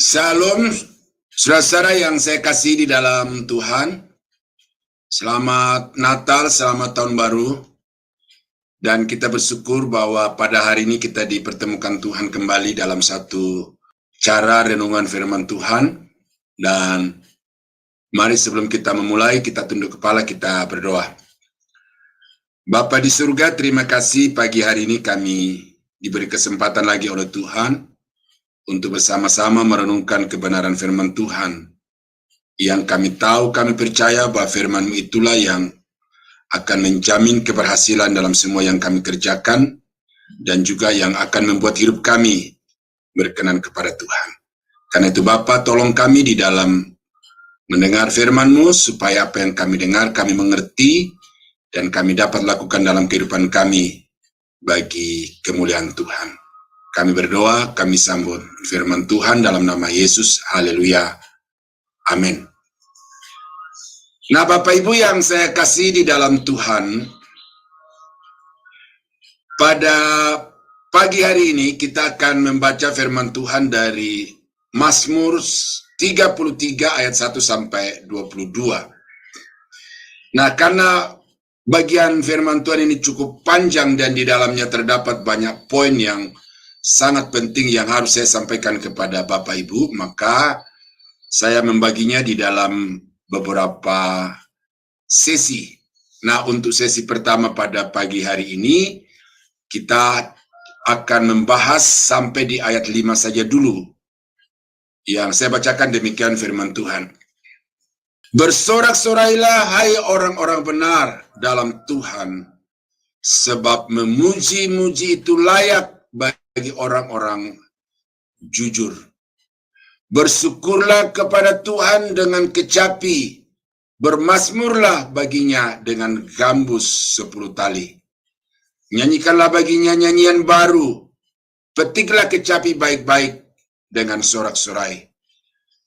Salam, saudara-saudara yang saya kasih di dalam Tuhan. Selamat Natal, selamat Tahun Baru. Dan kita bersyukur bahwa pada hari ini kita dipertemukan Tuhan kembali dalam satu cara renungan firman Tuhan. Dan mari sebelum kita memulai, kita tunduk kepala, kita berdoa. Bapa di surga, terima kasih pagi hari ini kami diberi kesempatan lagi oleh Tuhan untuk bersama-sama merenungkan kebenaran firman Tuhan. Yang kami tahu, kami percaya bahwa firman-Mu itulah yang akan menjamin keberhasilan dalam semua yang kami kerjakan, dan juga yang akan membuat hidup kami berkenan kepada Tuhan. Karena itu Bapa, tolong kami di dalam mendengar firman-Mu, supaya apa yang kami dengar, kami mengerti, dan kami dapat lakukan dalam kehidupan kami bagi kemuliaan Tuhan. Kami berdoa, kami sambut firman Tuhan dalam nama Yesus. Haleluya. Amin. Nah, Bapak Ibu yang saya kasih di dalam Tuhan, pada pagi hari ini kita akan membaca firman Tuhan dari Mazmur 33 ayat 1 sampai 22. Nah, karena bagian firman Tuhan ini cukup panjang dan di dalamnya terdapat banyak poin yang sangat penting yang harus saya sampaikan kepada Bapak Ibu, maka saya membaginya di dalam beberapa sesi. Nah, untuk sesi pertama pada pagi hari ini, kita akan membahas sampai di ayat 5 saja dulu. Yang saya bacakan demikian firman Tuhan. Bersorak-sorailah hai orang-orang benar dalam Tuhan, sebab memuji-muji itu layak bagi orang-orang jujur. Bersyukurlah kepada Tuhan dengan kecapi, bermazmurlah baginya dengan gambus 10 tali. Nyanyikanlah baginya nyanyian baru, petiklah kecapi baik-baik dengan sorak-sorai.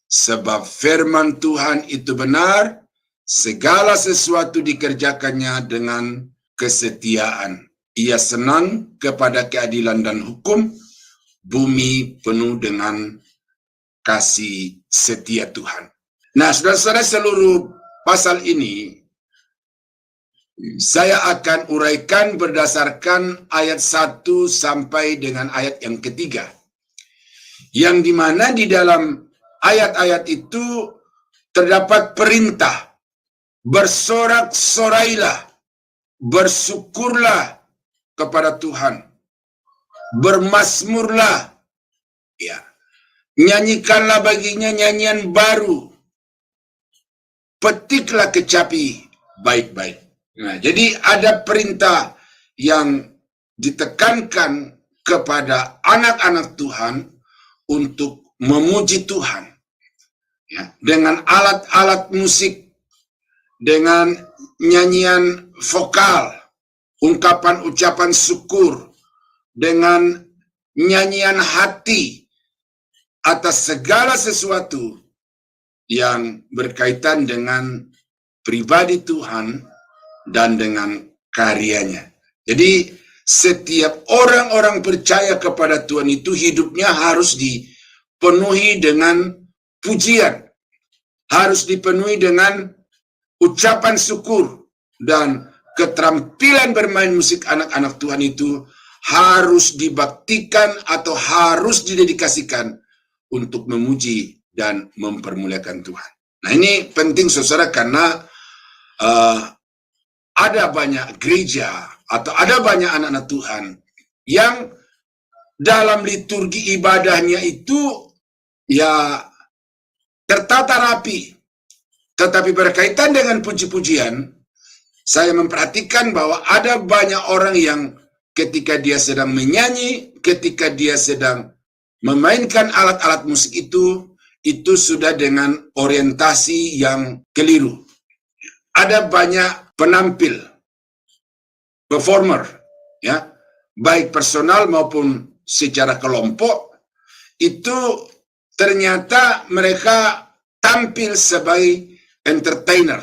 Sebab firman Tuhan itu benar, segala sesuatu dikerjakannya dengan kesetiaan. Ia senang kepada keadilan dan hukum, bumi penuh dengan kasih setia Tuhan. Nah, saudara-saudara, seluruh pasal ini saya akan uraikan berdasarkan ayat 1 sampai dengan ayat yang ketiga. Yang dimana di dalam ayat-ayat itu terdapat perintah, bersorak-sorailah, bersyukurlah kepada Tuhan, bermazmurlah, ya, nyanyikanlah baginya nyanyian baru, petiklah kecapi baik-baik. Nah, jadi ada perintah yang ditekankan kepada anak-anak Tuhan untuk memuji Tuhan, ya, dengan alat-alat musik, dengan nyanyian vokal, ungkapan ucapan syukur, dengan nyanyian hati atas segala sesuatu yang berkaitan dengan pribadi Tuhan dan dengan karyanya. Jadi setiap orang-orang percaya kepada Tuhan itu hidupnya harus dipenuhi dengan pujian, harus dipenuhi dengan ucapan syukur, dan keterampilan bermain musik anak-anak Tuhan itu harus dibaktikan atau harus didedikasikan untuk memuji dan mempermuliakan Tuhan. Nah, ini penting saudara, karena ada banyak gereja atau ada banyak anak-anak Tuhan yang dalam liturgi ibadahnya itu ya tertata rapi, tetapi berkaitan dengan puji-pujian, saya memperhatikan bahwa ada banyak orang yang ketika dia sedang menyanyi, ketika dia sedang memainkan alat-alat musik itu sudah dengan orientasi yang keliru. Ada banyak penampil, performer, ya, baik personal maupun secara kelompok, itu ternyata mereka tampil sebagai entertainer,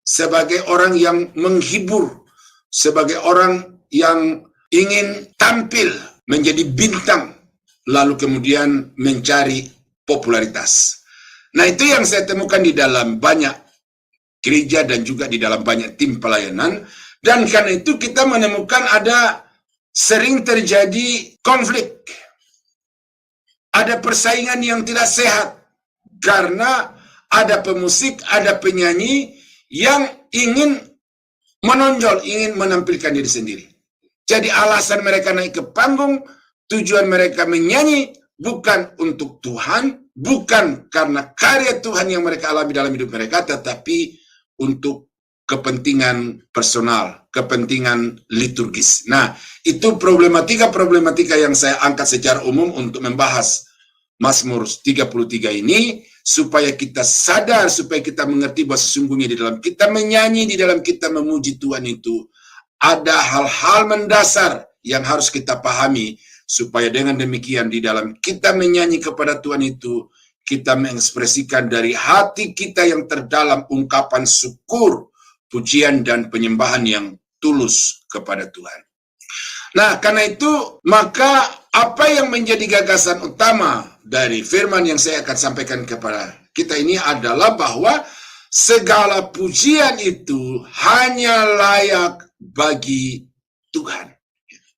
sebagai orang yang menghibur, sebagai orang yang ingin tampil menjadi bintang, lalu kemudian mencari popularitas. Nah, itu yang saya temukan di dalam banyak gereja dan juga di dalam banyak tim pelayanan. Dan karena itu kita menemukan ada sering terjadi konflik. Ada persaingan yang tidak sehat. Karena ada pemusik, ada penyanyi yang ingin menonjol, ingin menampilkan diri sendiri. Jadi alasan mereka naik ke panggung, tujuan mereka menyanyi bukan untuk Tuhan, bukan karena karya Tuhan yang mereka alami dalam hidup mereka, tetapi untuk kepentingan personal, kepentingan liturgis. Nah, itu problematika yang saya angkat secara umum untuk membahas Mazmur 33 ini, supaya kita sadar, supaya kita mengerti bahwa sesungguhnya di dalam kita menyanyi, di dalam kita memuji Tuhan itu, ada hal-hal mendasar yang harus kita pahami, supaya dengan demikian di dalam kita menyanyi kepada Tuhan itu, kita mengekspresikan dari hati kita yang terdalam ungkapan syukur, pujian, dan penyembahan yang tulus kepada Tuhan. Nah, karena itu, maka apa yang menjadi gagasan utama dari firman yang saya akan sampaikan kepada kita ini adalah bahwa segala pujian itu hanya layak bagi Tuhan.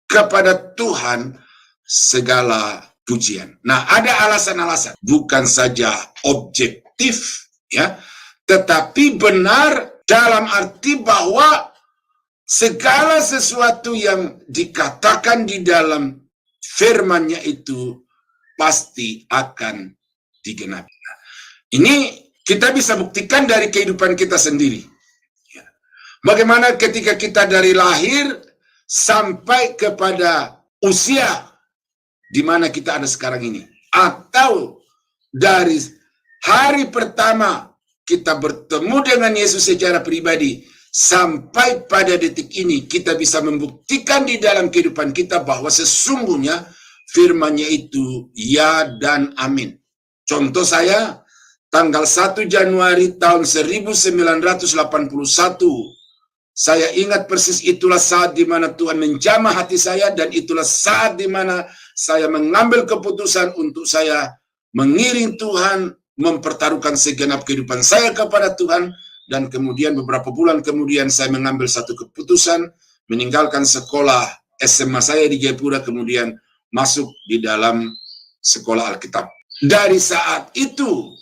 Kepada Tuhan segala pujian. Nah, ada alasan-alasan, bukan saja objektif, ya, tetapi benar dalam arti bahwa segala sesuatu yang dikatakan di dalam firman-Nya itu pasti akan digenapi. Nah, ini kita bisa buktikan dari kehidupan kita sendiri. Bagaimana ketika kita dari lahir sampai kepada usia di mana kita ada sekarang ini. Atau dari hari pertama kita bertemu dengan Yesus secara pribadi, sampai pada detik ini kita bisa membuktikan di dalam kehidupan kita bahwa sesungguhnya firman-Nya itu ya dan amin. Contoh saya, tanggal 1 Januari tahun 1981, saya ingat persis itulah saat di mana Tuhan menjamah hati saya, dan itulah saat di mana saya mengambil keputusan untuk saya mengiring Tuhan, mempertaruhkan segenap kehidupan saya kepada Tuhan, dan kemudian beberapa bulan kemudian saya mengambil satu keputusan, meninggalkan sekolah SMA saya di Jayapura, kemudian masuk di dalam sekolah Alkitab. Dari saat itu,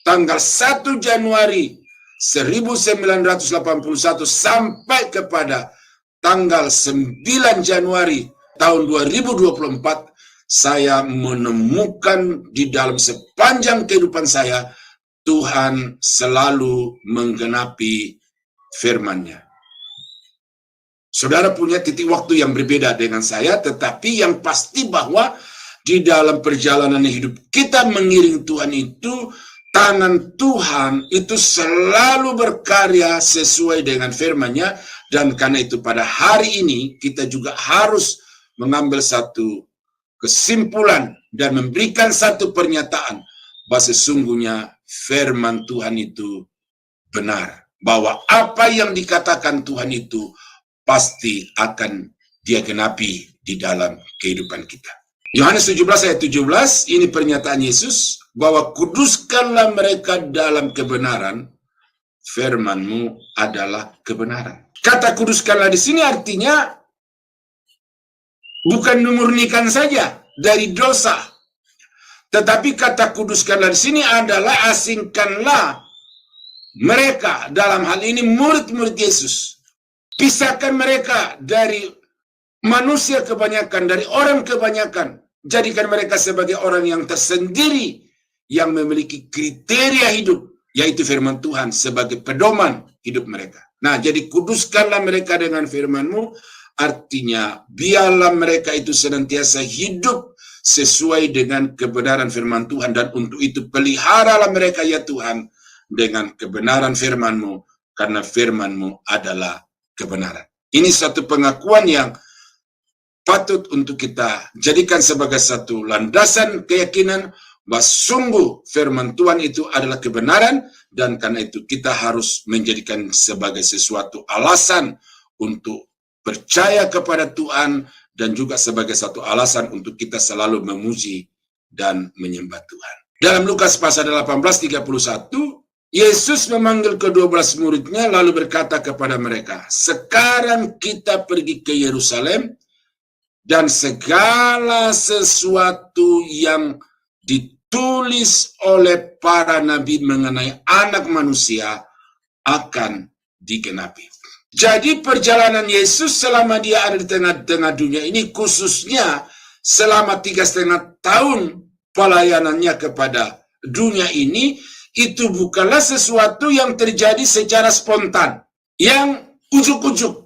tanggal 1 Januari 1981 sampai kepada tanggal 9 Januari tahun 2024, saya menemukan di dalam sepanjang kehidupan saya, Tuhan selalu menggenapi firman-Nya. Saudara punya titik waktu yang berbeda dengan saya, tetapi yang pasti bahwa di dalam perjalanan hidup kita mengiring Tuhan itu, tangan Tuhan itu selalu berkarya sesuai dengan firman-Nya, dan karena itu pada hari ini kita juga harus mengambil satu kesimpulan dan memberikan satu pernyataan bahwa sesungguhnya firman Tuhan itu benar, bahwa apa yang dikatakan Tuhan itu pasti akan Dia genapi di dalam kehidupan kita. Yohanes 17 ayat 17, ini pernyataan Yesus, bahwa kuduskanlah mereka dalam kebenaran, firman-Mu adalah kebenaran. Kata kuduskanlah di sini artinya bukan memurnikan saja dari dosa, tetapi kata kuduskanlah di sini adalah asingkanlah mereka, dalam hal ini murid-murid Yesus. Pisahkan mereka dari manusia kebanyakan, dari orang kebanyakan. Jadikan mereka sebagai orang yang tersendiri, yang memiliki kriteria hidup, yaitu firman Tuhan sebagai pedoman hidup mereka. Nah, jadi kuduskanlah mereka dengan firman-Mu, artinya biarlah mereka itu senantiasa hidup sesuai dengan kebenaran firman Tuhan, dan untuk itu peliharalah mereka ya Tuhan dengan kebenaran firman-Mu, karena firman-Mu adalah kebenaran. Ini satu pengakuan yang patut untuk kita jadikan sebagai satu landasan keyakinan bahwa sungguh firman Tuhan itu adalah kebenaran, dan karena itu kita harus menjadikan sebagai sesuatu alasan untuk percaya kepada Tuhan, dan juga sebagai satu alasan untuk kita selalu memuji dan menyembah Tuhan. Dalam Lukas pasal 18:31, Yesus memanggil ke-12 muridnya lalu berkata kepada mereka, "Sekarang kita pergi ke Yerusalem dan segala sesuatu yang ditulis oleh para nabi mengenai Anak Manusia akan digenapi." Jadi perjalanan Yesus selama dia ada di tengah-tengah dunia ini, khususnya selama 3,5 tahun pelayanannya kepada dunia ini, itu bukanlah sesuatu yang terjadi secara spontan, yang ujuk-ujuk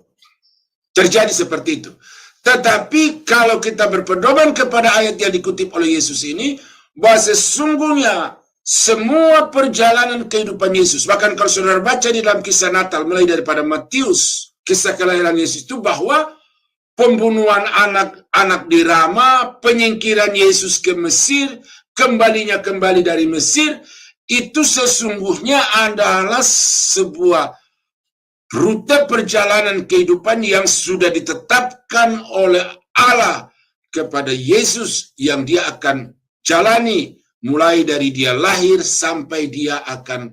terjadi seperti itu. Tetapi kalau kita berpedoman kepada ayat yang dikutip oleh Yesus ini, bahwa sesungguhnya semua perjalanan kehidupan Yesus, bahkan kalau saudara baca di dalam kisah Natal, mulai daripada Matius, kisah kelahiran Yesus itu, bahwa pembunuhan anak-anak di Rama, penyingkiran Yesus ke Mesir, kembalinya dari Mesir, itu sesungguhnya adalah sebuah rute perjalanan kehidupan yang sudah ditetapkan oleh Allah kepada Yesus yang dia akan jalani mulai dari dia lahir sampai dia akan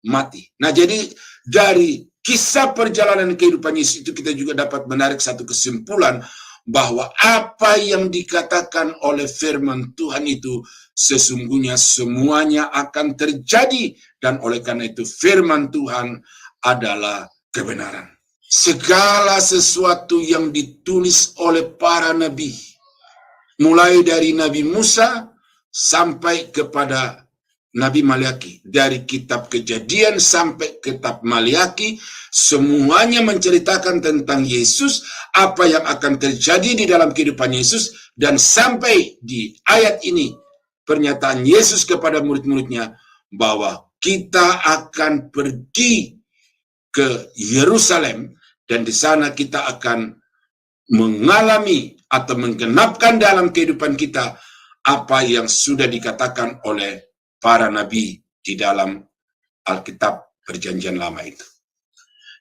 mati. Nah, jadi dari kisah perjalanan kehidupan Yesus itu kita juga dapat menarik satu kesimpulan bahwa apa yang dikatakan oleh firman Tuhan itu sesungguhnya semuanya akan terjadi, dan oleh karena itu firman Tuhan adalah kebenaran. Segala sesuatu yang ditulis oleh para nabi, mulai dari Nabi Musa sampai kepada Nabi Maliaki, dari kitab Kejadian sampai kitab Maliaki, semuanya menceritakan tentang Yesus, apa yang akan terjadi di dalam kehidupan Yesus, dan sampai di ayat ini, pernyataan Yesus kepada murid-muridnya, bahwa kita akan pergi ke Yerusalem, dan di sana kita akan mengalami atau menggenapkan dalam kehidupan kita apa yang sudah dikatakan oleh para nabi di dalam Alkitab Perjanjian Lama itu.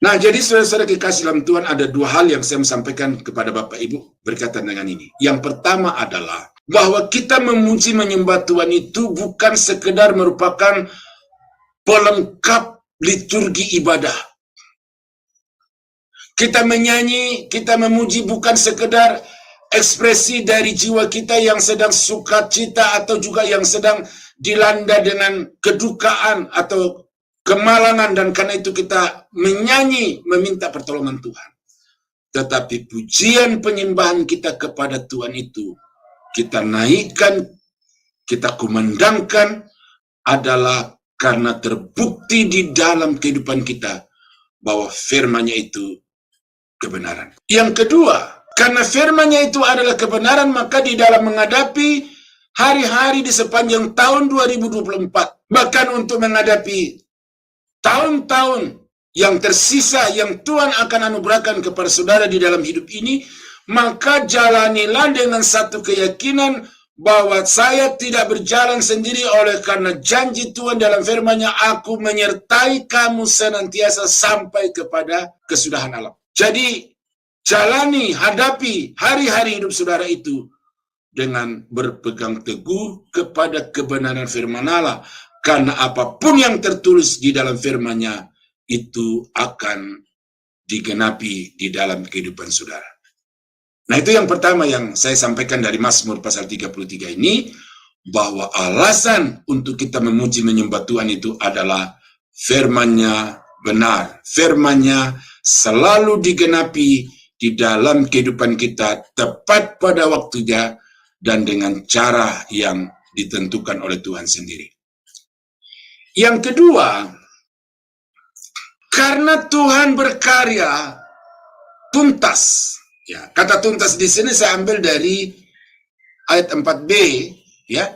Nah, jadi saudara-saudara kekasih dalam Tuhan, ada dua hal yang saya sampaikan kepada Bapak Ibu berkaitan dengan ini. Yang pertama adalah bahwa kita memuji menyembah Tuhan itu bukan sekedar merupakan pelengkap liturgi ibadah. Kita menyanyi, kita memuji bukan sekedar ekspresi dari jiwa kita yang sedang sukacita atau juga yang sedang dilanda dengan kedukaan atau kemalangan, dan karena itu kita menyanyi meminta pertolongan Tuhan. Tetapi pujian penyembahan kita kepada Tuhan itu kita naikkan, kita kumandangkan adalah karena terbukti di dalam kehidupan kita bahwa firman-Nya itu kebenaran. Yang kedua, karena firman-Nya itu adalah kebenaran, maka di dalam menghadapi hari-hari di sepanjang tahun 2024, bahkan untuk menghadapi tahun-tahun yang tersisa yang Tuhan akan anugerahkan kepada saudara di dalam hidup ini, maka jalanilah dengan satu keyakinan bahwa saya tidak berjalan sendiri, oleh karena janji Tuhan dalam firman-Nya, aku menyertai kamu senantiasa sampai kepada kesudahan alam. Jadi, jalani, hadapi hari-hari hidup saudara itu dengan berpegang teguh kepada kebenaran firman Allah, karena apapun yang tertulis di dalam firman-Nya itu akan digenapi di dalam kehidupan saudara. Nah, itu yang pertama yang saya sampaikan dari Mazmur pasal 33 ini, bahwa alasan untuk kita memuji menyembah Tuhan itu adalah firman-Nya benar. Firman-Nya selalu digenapi di dalam kehidupan kita tepat pada waktunya dan dengan cara yang ditentukan oleh Tuhan sendiri. Yang kedua, karena Tuhan berkarya tuntas. Ya, kata tuntas di sini saya ambil dari ayat 4b, ya.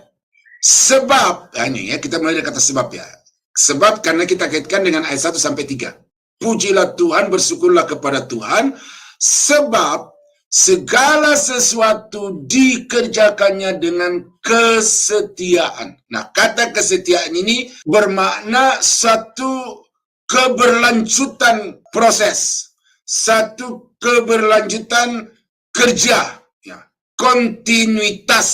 Sebab, ini ya, kita mulai dari kata sebab ya. Sebab karena kita kaitkan dengan ayat 1 sampai 3. Pujilah Tuhan, bersyukurlah kepada Tuhan, sebab segala sesuatu dikerjakannya dengan kesetiaan. Nah, kata kesetiaan ini bermakna satu keberlanjutan proses, satu keberlanjutan kerja, ya, kontinuitas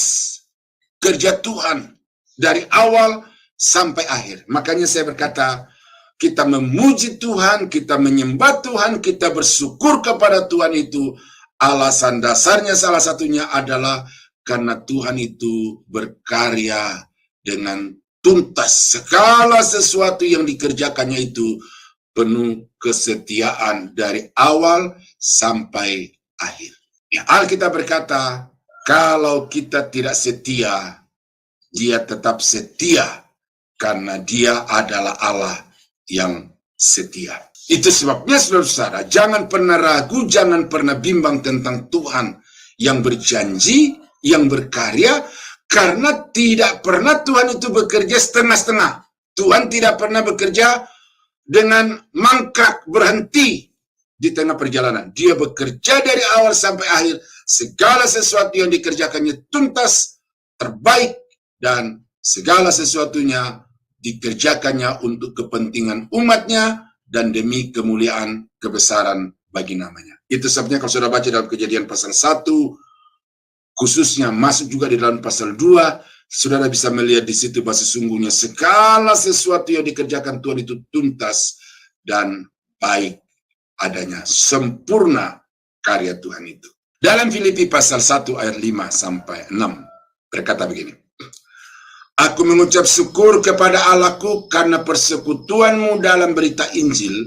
kerja Tuhan dari awal sampai akhir. Makanya saya berkata, kita memuji Tuhan, kita menyembah Tuhan, kita bersyukur kepada Tuhan itu, alasan dasarnya salah satunya adalah karena Tuhan itu berkarya dengan tuntas. Segala sesuatu yang dikerjakannya itu penuh kesetiaan dari awal sampai akhir. Ya, Alkitab berkata, kalau kita tidak setia, Dia tetap setia karena Dia adalah Allah yang setia. Itu sebabnya saudara-saudara, jangan pernah ragu, jangan pernah bimbang tentang Tuhan yang berjanji, yang berkarya, karena tidak pernah Tuhan itu bekerja setengah-setengah. Tuhan tidak pernah bekerja dengan mangkrak berhenti di tengah perjalanan. Dia bekerja dari awal sampai akhir, segala sesuatu yang dikerjakannya tuntas, terbaik, dan segala sesuatunya dikerjakannya untuk kepentingan umatnya dan demi kemuliaan kebesaran bagi namanya. Itu sebabnya kalau saudara baca dalam Kejadian pasal 1, khususnya masuk juga di dalam pasal 2, saudara bisa melihat di situ bahwa sesungguhnya segala sesuatu yang dikerjakan Tuhan itu tuntas dan baik adanya, sempurna karya Tuhan itu. Dalam Filipi pasal 1 ayat 5 sampai 6 berkata begini, Aku mengucap syukur kepada Allahku karena persekutuanmu dalam berita Injil,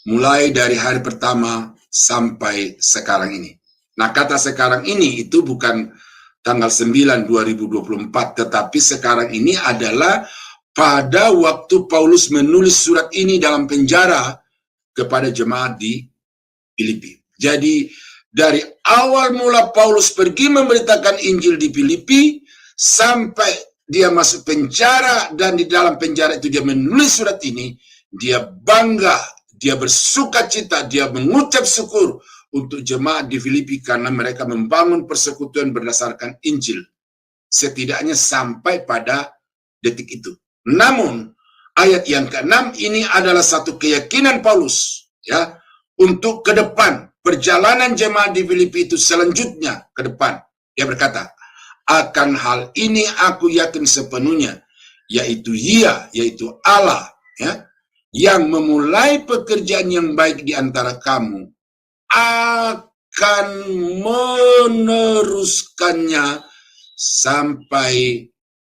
mulai dari hari pertama sampai sekarang ini. Nah, kata sekarang ini itu bukan tanggal 9 2024, tetapi sekarang ini adalah pada waktu Paulus menulis surat ini dalam penjara kepada jemaat di Filipi. Jadi, dari awal mula Paulus pergi memberitakan Injil di Filipi, sampai dia masuk penjara, dan di dalam penjara itu dia menulis surat ini, dia bangga, dia bersuka cita, dia mengucap syukur untuk jemaat di Filipi karena mereka membangun persekutuan berdasarkan Injil. Setidaknya sampai pada detik itu. Namun, ayat yang ke-6 ini adalah satu keyakinan Paulus, ya, untuk ke depan, perjalanan jemaat di Filipi itu selanjutnya ke depan. Dia berkata, akan hal ini aku yakin sepenuhnya, yaitu Allah, ya, yang memulai pekerjaan yang baik di antara kamu, akan meneruskannya sampai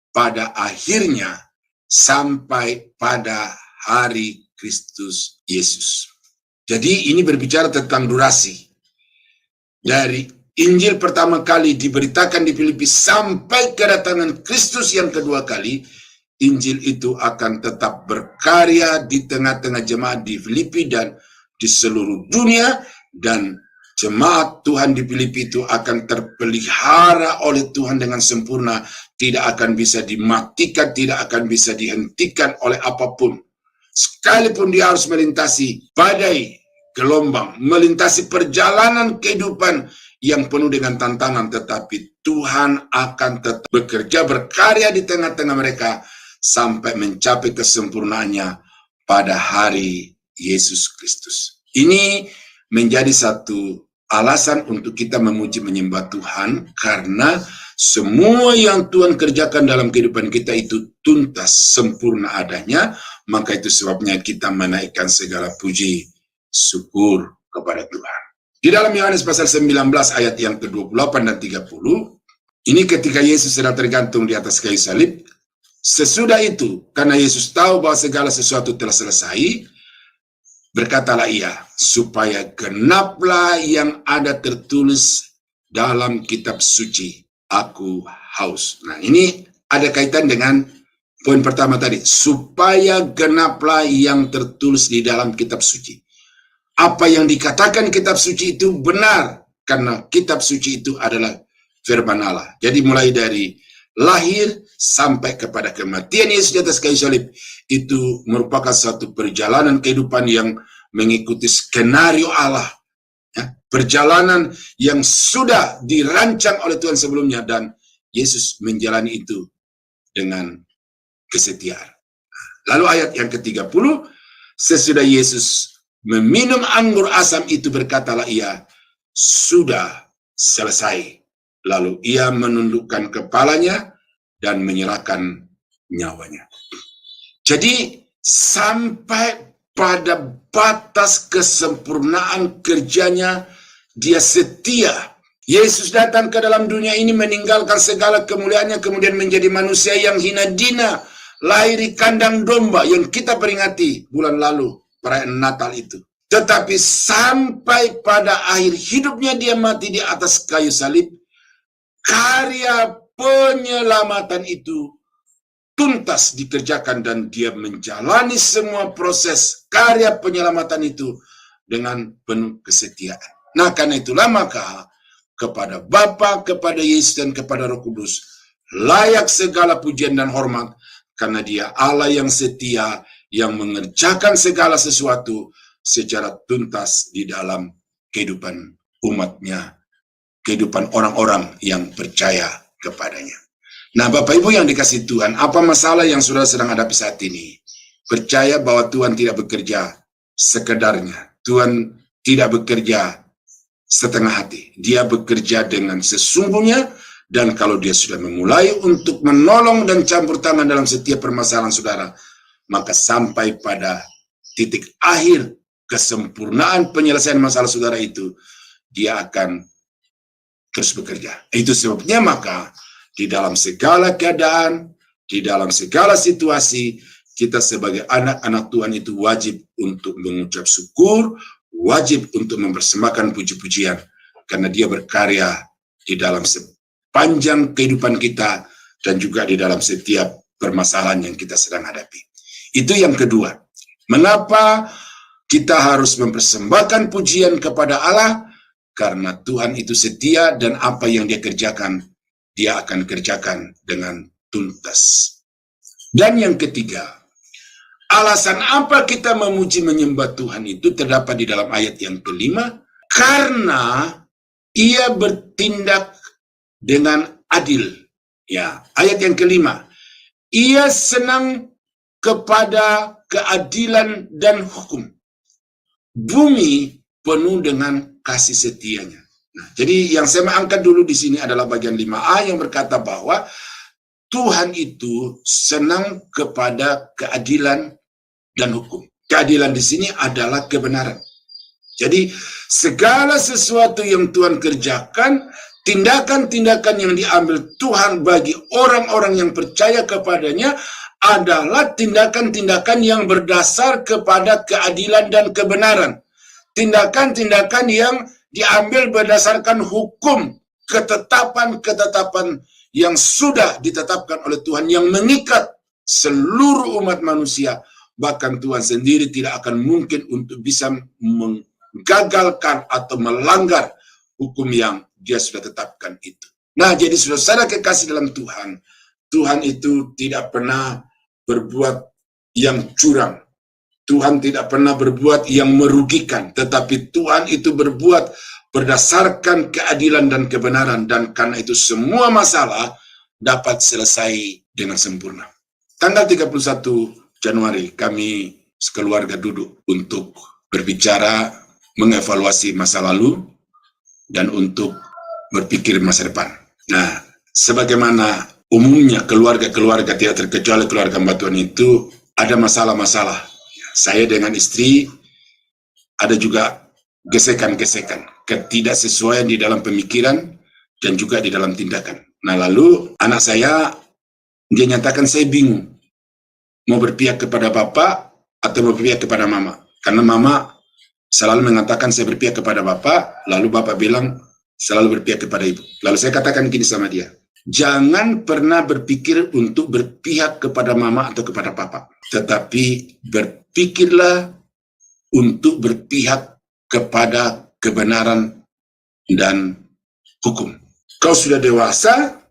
pada akhirnya, sampai pada hari Kristus Yesus. Jadi ini berbicara tentang durasi. Dari Injil pertama kali diberitakan di Filipi sampai kedatangan Kristus yang kedua kali, Injil itu akan tetap berkarya di tengah-tengah jemaat di Filipi dan di seluruh dunia, dan jemaat Tuhan di Filipi itu akan terpelihara oleh Tuhan dengan sempurna, tidak akan bisa dimatikan, tidak akan bisa dihentikan oleh apapun. Sekalipun dia harus melintasi badai, gelombang, melintasi perjalanan kehidupan yang penuh dengan tantangan, tetapi Tuhan akan tetap bekerja, berkarya di tengah-tengah mereka sampai mencapai kesempurnaannya pada hari Yesus Kristus. Ini menjadi satu alasan untuk kita memuji menyembah Tuhan, karena semua yang Tuhan kerjakan dalam kehidupan kita itu tuntas, sempurna adanya. Maka itu sebabnya kita menaikkan segala puji syukur kepada Tuhan. Di dalam Yohanes pasal 19 ayat yang ke-28 dan 30, ini ketika Yesus sedang tergantung di atas kayu salib, sesudah itu, karena Yesus tahu bahwa segala sesuatu telah selesai, berkatalah ia, supaya genaplah yang ada tertulis dalam kitab suci, aku haus. Nah, ini ada kaitan dengan poin pertama tadi, supaya genaplah yang tertulis di dalam kitab suci. Apa yang dikatakan kitab suci itu benar, karena kitab suci itu adalah firman Allah. Jadi mulai dari lahir sampai kepada kematian Yesus di atas kayu salib, itu merupakan satu perjalanan kehidupan yang mengikuti skenario Allah, ya, perjalanan yang sudah dirancang oleh Tuhan sebelumnya, dan Yesus menjalani itu dengan kesetiaan. Lalu ayat yang ke-30, sesudah Yesus meminum anggur asam itu, berkatalah ia, sudah selesai. Lalu ia menundukkan kepalanya dan menyerahkan nyawanya. Jadi sampai pada batas kesempurnaan kerjanya, dia setia. Yesus datang ke dalam dunia ini meninggalkan segala kemuliaannya, kemudian menjadi manusia yang hina dina, lahir di kandang domba yang kita peringati bulan lalu, perayaan Natal itu. Tetapi sampai pada akhir hidupnya dia mati di atas kayu salib, karya penyelamatan itu tuntas dikerjakan dan dia menjalani semua proses karya penyelamatan itu dengan penuh kesetiaan. Nah, karena itulah maka kepada Bapa, kepada Yesus, dan kepada Roh Kudus layak segala pujian dan hormat, karena dia Allah yang setia, yang mengerjakan segala sesuatu secara tuntas di dalam kehidupan umatnya, kehidupan orang-orang yang percaya kepadanya. Nah, Bapak Ibu yang dikasihi Tuhan, apa masalah yang saudara sedang hadapi saat ini? Percaya bahwa Tuhan tidak bekerja sekedarnya. Tuhan tidak bekerja setengah hati. Dia bekerja dengan sesungguhnya, dan kalau dia sudah memulai untuk menolong dan campur tangan dalam setiap permasalahan saudara, maka sampai pada titik akhir kesempurnaan penyelesaian masalah saudara itu, dia akan terus bekerja. Itu sebabnya maka di dalam segala keadaan, di dalam segala situasi, kita sebagai anak-anak Tuhan itu wajib untuk mengucap syukur, wajib untuk mempersembahkan puji-pujian, karena dia berkarya di dalam sepanjang kehidupan kita, dan juga di dalam setiap permasalahan yang kita sedang hadapi. Itu yang kedua. Mengapa kita harus mempersembahkan pujian kepada Allah? Karena Tuhan itu setia, dan apa yang dia kerjakan, dia akan kerjakan dengan tuntas. Dan yang ketiga, alasan apa kita memuji menyembah Tuhan itu terdapat di dalam ayat yang kelima, karena ia bertindak dengan adil. Ya, ayat yang kelima, ia senang kepada keadilan dan hukum. Bumi penuh dengan kasih setianya. Nah, jadi yang saya angkat dulu di sini adalah bagian 5a yang berkata bahwa Tuhan itu senang kepada keadilan dan hukum. Keadilan di sini adalah kebenaran. Jadi segala sesuatu yang Tuhan kerjakan, tindakan-tindakan yang diambil Tuhan bagi orang-orang yang percaya kepadanya adalah tindakan-tindakan yang berdasar kepada keadilan dan kebenaran. Tindakan-tindakan yang diambil berdasarkan hukum, ketetapan-ketetapan yang sudah ditetapkan oleh Tuhan, yang mengikat seluruh umat manusia. Bahkan Tuhan sendiri tidak akan mungkin untuk bisa menggagalkan atau melanggar hukum yang dia sudah tetapkan itu. Nah, jadi saudara kekasih dalam Tuhan, Tuhan itu tidak pernah berbuat yang curang. Tuhan tidak pernah berbuat yang merugikan, tetapi Tuhan itu berbuat berdasarkan keadilan dan kebenaran, dan karena itu semua masalah dapat selesai dengan sempurna. Tanggal 31 Januari kami sekeluarga duduk untuk berbicara, mengevaluasi masa lalu, dan untuk berpikir masa depan. Nah, sebagaimana umumnya keluarga-keluarga, tidak terkecuali keluarga hamba Tuhan itu, ada masalah-masalah. Saya dengan istri ada juga gesekan-gesekan, ketidaksesuaian di dalam pemikiran dan juga di dalam tindakan. Nah, lalu anak saya, dia nyatakan saya bingung mau berpihak kepada bapak atau berpihak kepada mama. Karena mama selalu mengatakan saya berpihak kepada bapak, lalu bapak bilang selalu berpihak kepada ibu. Lalu saya katakan gini sama dia, jangan pernah berpikir untuk berpihak kepada mama atau kepada papa, tetapi berpikirlah untuk berpihak kepada kebenaran dan hukum. Kau sudah dewasa,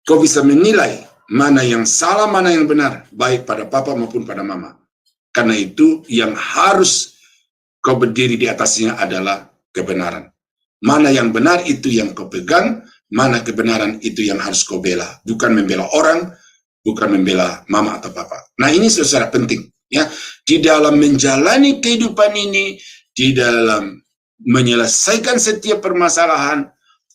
kau bisa menilai mana yang salah, mana yang benar, baik pada papa maupun pada mama. Karena itu yang harus kau berdiri di atasnya adalah kebenaran. Mana yang benar itu yang kau pegang, mana kebenaran itu yang harus kau bela. Bukan membela orang, bukan membela mama atau papa. Nah, ini secara penting, ya. Di dalam menjalani kehidupan ini, di dalam menyelesaikan setiap permasalahan,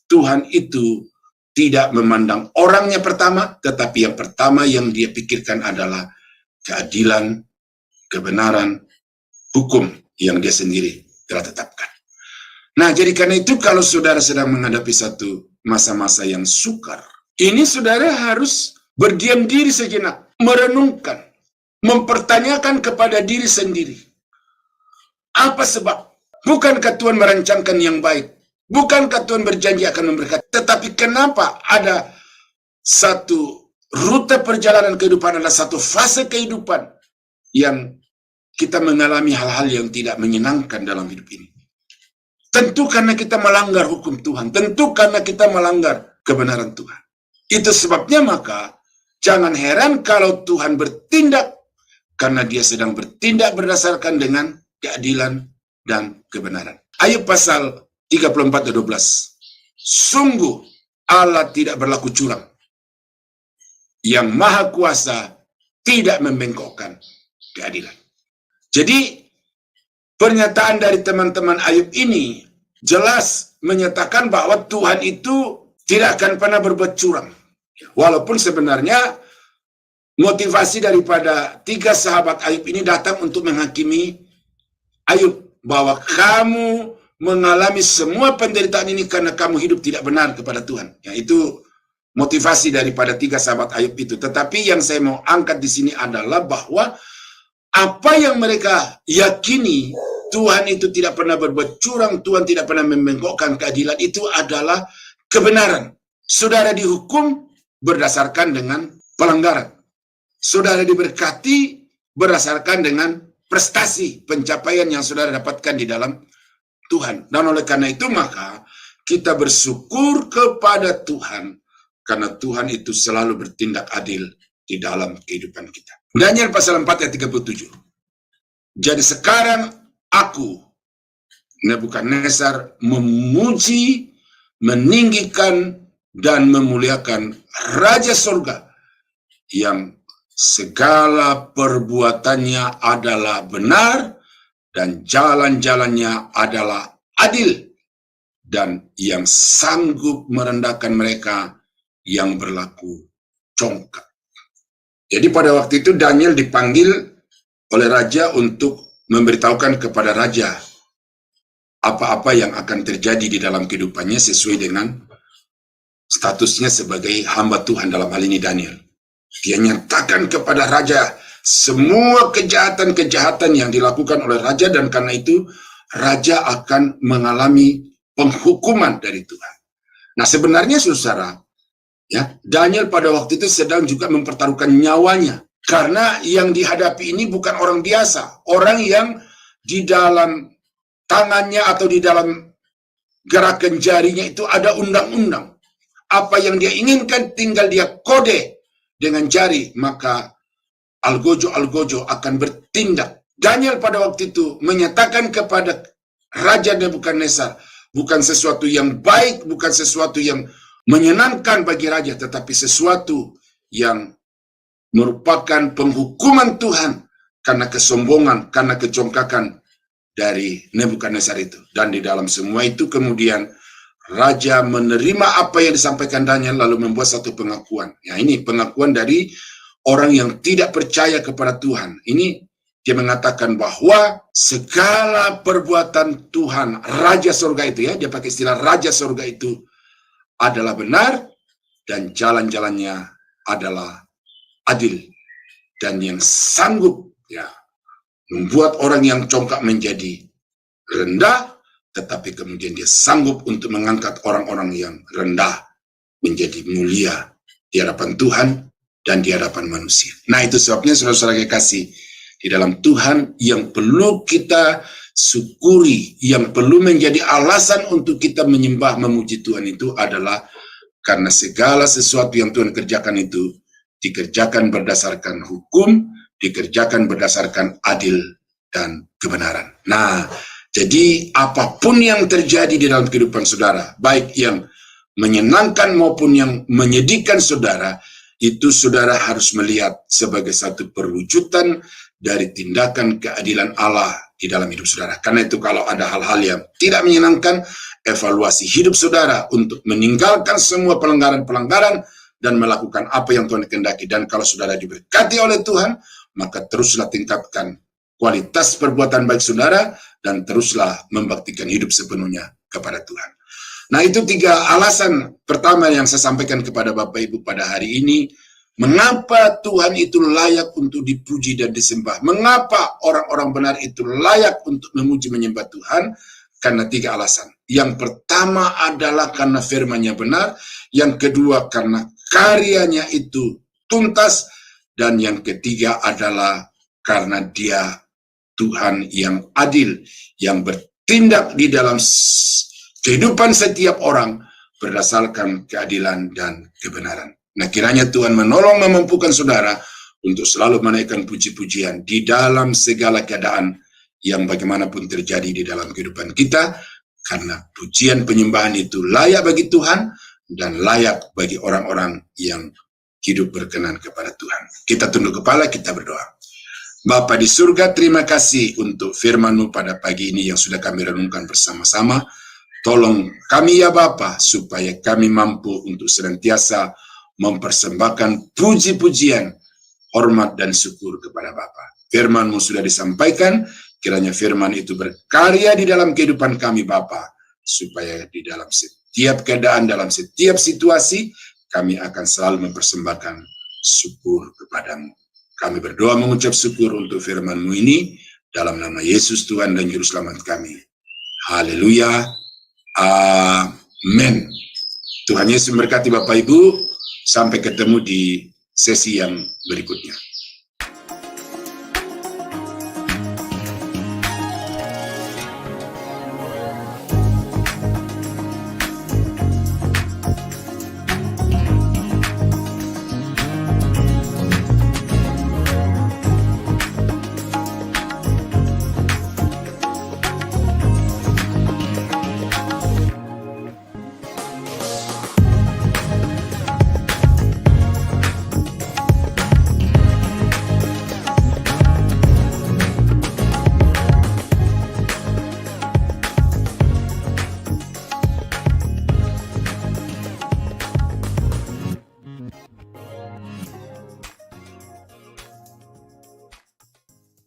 Tuhan itu tidak memandang orangnya pertama, tetapi yang pertama yang dia pikirkan adalah keadilan, kebenaran, hukum yang dia sendiri telah tetapkan. Nah, jadi karena itu kalau saudara sedang menghadapi satu masa-masa yang sukar, ini saudara harus berdiam diri sejenak, merenungkan, mempertanyakan kepada diri sendiri. Apa sebab? Bukankah Tuhan merancangkan yang baik? Bukankah Tuhan berjanji akan memberkati? Tetapi kenapa ada satu rute perjalanan kehidupan, adalah satu fase kehidupan yang kita mengalami hal-hal yang tidak menyenangkan dalam hidup ini? Tentu karena kita melanggar hukum Tuhan. Tentu karena kita melanggar kebenaran Tuhan. Itu sebabnya maka jangan heran kalau Tuhan bertindak, karena dia sedang bertindak berdasarkan dengan keadilan dan kebenaran. Ayub pasal 34 ayat 12. Sungguh Allah tidak berlaku curang. Yang Maha Kuasa tidak membengkokkan keadilan. Jadi pernyataan dari teman-teman Ayub ini jelas menyatakan bahwa Tuhan itu tidak akan pernah berbuat curang. Walaupun sebenarnya motivasi daripada 3 sahabat Ayub ini datang untuk menghakimi Ayub, bahwa kamu mengalami semua penderitaan ini karena kamu hidup tidak benar kepada Tuhan. Ya, itu motivasi daripada 3 sahabat Ayub itu. Tetapi yang saya mau angkat di sini adalah bahwa apa yang mereka yakini, Tuhan itu tidak pernah berbuat curang, Tuhan tidak pernah membengkokkan keadilan, itu adalah kebenaran. Saudara dihukum berdasarkan dengan pelanggaran. Saudara diberkati berdasarkan dengan prestasi, pencapaian yang saudara dapatkan di dalam Tuhan. Dan oleh karena itu maka kita bersyukur kepada Tuhan, karena Tuhan itu selalu bertindak adil di dalam kehidupan kita. Daniel pasal 4 ayat 37. Jadi sekarang aku, Nebukadnezar, memuji, meninggikan, dan memuliakan Raja Surga yang segala perbuatannya adalah benar dan jalan-jalannya adalah adil, dan yang sanggup merendahkan mereka yang berlaku congkak. Jadi pada waktu itu Daniel dipanggil oleh raja untuk memberitahukan kepada raja apa-apa yang akan terjadi di dalam kehidupannya sesuai dengan statusnya sebagai hamba Tuhan, dalam hal ini Daniel. Dia nyatakan kepada raja semua kejahatan-kejahatan yang dilakukan oleh raja, dan karena itu raja akan mengalami penghukuman dari Tuhan. Nah, sebenarnya saudara, ya, Daniel pada waktu itu sedang juga mempertaruhkan nyawanya, karena yang dihadapi ini bukan orang biasa, orang yang di dalam tangannya atau di dalam gerakan jarinya itu ada undang-undang. Apa yang dia inginkan tinggal dia kode dengan jari, maka algojo akan bertindak. Daniel pada waktu itu menyatakan kepada Raja Nebukadnezar, bukan sesuatu yang baik, bukan sesuatu yang menyenangkan bagi raja, tetapi sesuatu yang merupakan penghukuman Tuhan karena kesombongan, karena kecongkakan dari Nebukadnezar itu. Dan di dalam semua itu kemudian raja menerima apa yang disampaikan Daniel, lalu membuat satu pengakuan. Ya, ini pengakuan dari orang yang tidak percaya kepada Tuhan. Ini dia mengatakan bahwa segala perbuatan Tuhan, Raja Surga itu, ya, dia pakai istilah Raja Surga itu adalah benar, dan jalan-jalannya adalah adil, dan yang sanggup, ya, membuat orang yang congkak menjadi rendah, tetapi kemudian dia sanggup untuk mengangkat orang-orang yang rendah menjadi mulia di hadapan Tuhan dan di hadapan manusia. Nah, itu sebabnya saudara-saudara kekasih di dalam Tuhan, yang perlu kita syukuri, yang perlu menjadi alasan untuk kita menyembah, memuji Tuhan itu adalah karena segala sesuatu yang Tuhan kerjakan itu dikerjakan berdasarkan hukum, dikerjakan berdasarkan adil dan kebenaran. Nah, jadi apapun yang terjadi di dalam kehidupan saudara, baik yang menyenangkan maupun yang menyedihkan saudara, itu saudara harus melihat sebagai satu perwujudan dari tindakan keadilan Allah di dalam hidup saudara. Karena itu kalau ada hal-hal yang tidak menyenangkan, evaluasi hidup saudara untuk meninggalkan semua pelanggaran-pelanggaran dan melakukan apa yang Tuhan kehendaki. Dan kalau saudara diberkati oleh Tuhan, maka teruslah tingkatkan kualitas perbuatan baik saudara dan teruslah membaktikan hidup sepenuhnya kepada Tuhan. Nah, itu 3 alasan pertama yang saya sampaikan kepada Bapak Ibu pada hari ini. Mengapa Tuhan itu layak untuk dipuji dan disembah? Mengapa orang-orang benar itu layak untuk memuji menyembah Tuhan? Karena 3 alasan. Yang pertama adalah karena firman-Nya benar. Yang kedua karena karyanya itu tuntas. Dan yang ketiga adalah karena Dia Tuhan yang adil, yang bertindak di dalam kehidupan setiap orang berdasarkan keadilan dan kebenaran. Nah, kiranya Tuhan menolong memampukan saudara untuk selalu menaikkan puji-pujian di dalam segala keadaan yang bagaimanapun terjadi di dalam kehidupan kita, karena pujian penyembahan itu layak bagi Tuhan dan layak bagi orang-orang yang hidup berkenan kepada Tuhan. Kita tunduk kepala, kita berdoa. Bapa di surga, terima kasih untuk firman-Mu pada pagi ini yang sudah kami renungkan bersama-sama. Tolong kami ya Bapa, supaya kami mampu untuk senantiasa mempersembahkan puji-pujian, hormat dan syukur kepada Bapa. Firman-Mu sudah disampaikan, kiranya firman itu berkarya di dalam kehidupan kami Bapa, supaya di dalam setiap keadaan, dalam setiap situasi, kami akan selalu mempersembahkan syukur kepadamu. Kami berdoa mengucap syukur untuk firman-Mu ini, dalam nama Yesus Tuhan dan Juru Selamat kami. Haleluya. Amin. Tuhan Yesus memberkati Bapak Ibu. Sampai ketemu di sesi yang berikutnya.